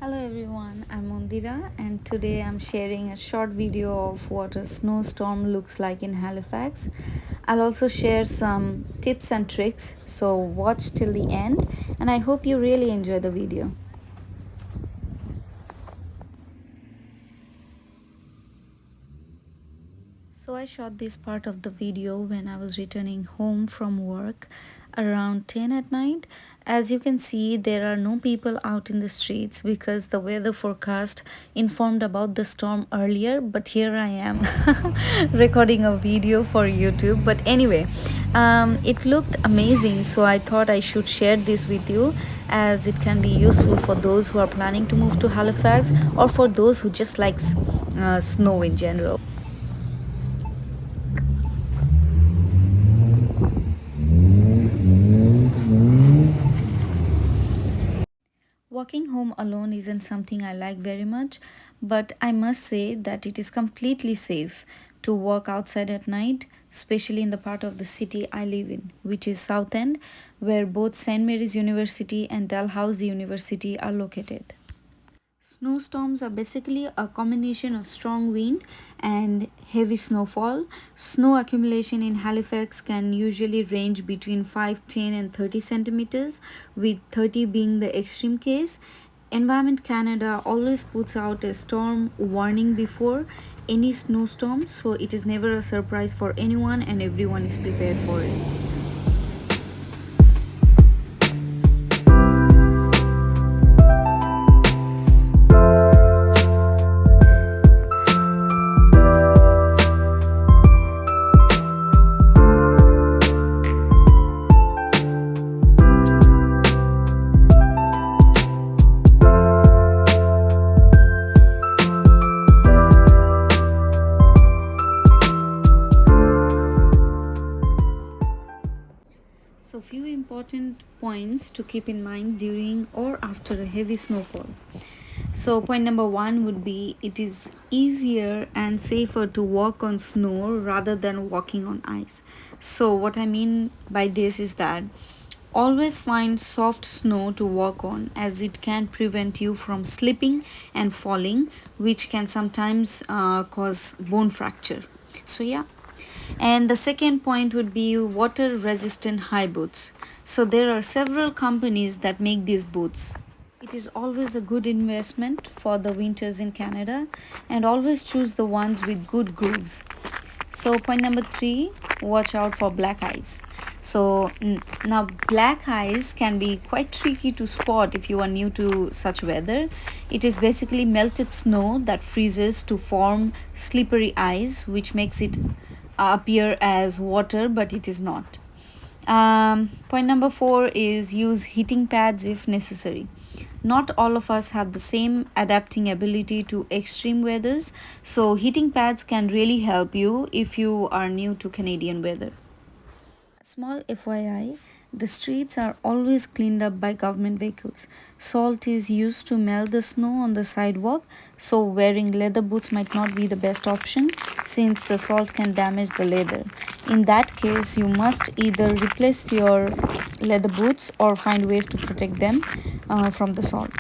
Hello everyone, I'm Mondira and today I'm sharing a short video of what a snowstorm looks like in Halifax. I'll also share some tips and tricks, so watch till the end and I hope you really enjoy the video. So I shot this part of the video when I was returning home from work around 10 at night. As you can see, there are no people out in the streets because the weather forecast informed about the storm earlier, but here I am recording a video for YouTube. But anyway, it looked amazing, so I thought I should share this with you as it can be useful for those who are planning to move to Halifax or for those who just likes snow in general. Walking home alone isn't something I like very much, but I must say that it is completely safe to walk outside at night, especially in the part of the city I live in, which is South End, where both St. Mary's University and Dalhousie University are located. Snowstorms are basically a combination of strong wind and heavy snowfall. Snow accumulation in Halifax can usually range between 5, 10, and 30 centimeters, with 30 being the extreme case. Environment Canada always puts out a storm warning before any snowstorm, so it is never a surprise for anyone and everyone is prepared for it. So few important points to keep in mind during or after a heavy snowfall. So point number 1 would be it is easier and safer to walk on snow rather than walking on ice. So what I mean by this is that always find soft snow to walk on as it can prevent you from slipping and falling, which can sometimes cause bone fracture. So yeah. And the second point would be water resistant high boots. So there are several companies that make these boots. It is always a good investment for the winters in Canada, and always choose the ones with good grooves. So point number 3, watch out for black ice. So now black ice can be quite tricky to spot if you are new to such weather. It is basically melted snow that freezes to form slippery ice, which makes it appear as water, but it is not. Point number 4 is use heating pads if necessary. Not all of us have the same adapting ability to extreme weathers, so heating pads can really help you if you are new to Canadian weather. Small FYI, the streets are always cleaned up by government vehicles. Salt is used to melt the snow on the sidewalk, so wearing leather boots might not be the best option since the salt can damage the leather. In that case, you must either replace your leather boots or find ways to protect them from the salt.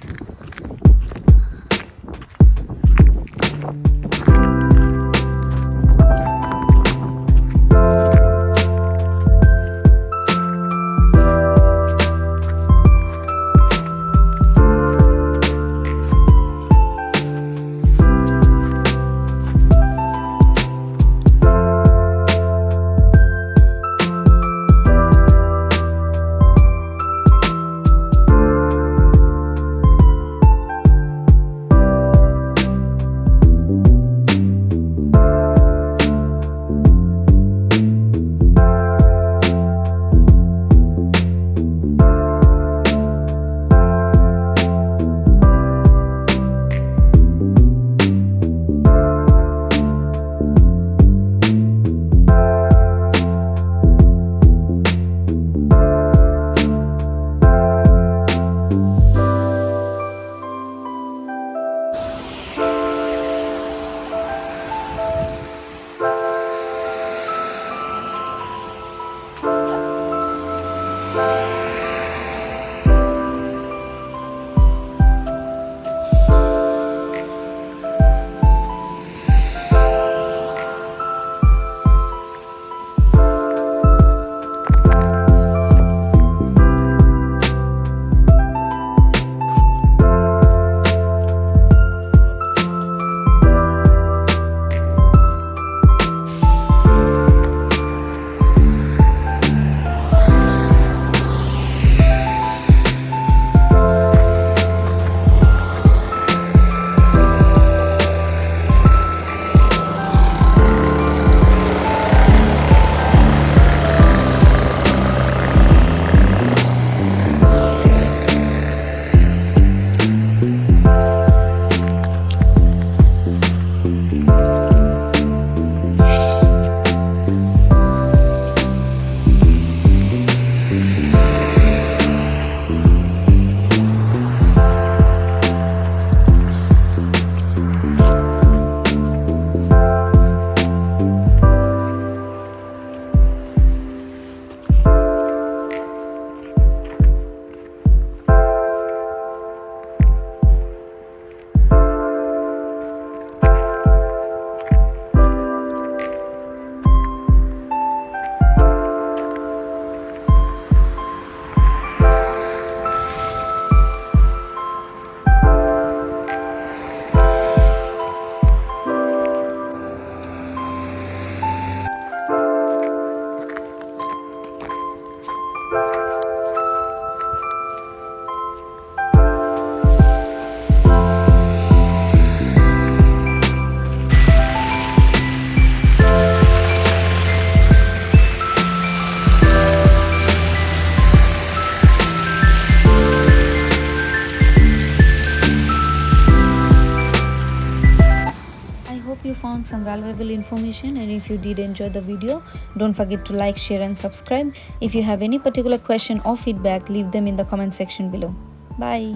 you found some valuable information, and if you did enjoy the video, don't forget to like, share and subscribe. If you have any particular question or feedback, leave them in the comment section below. Bye.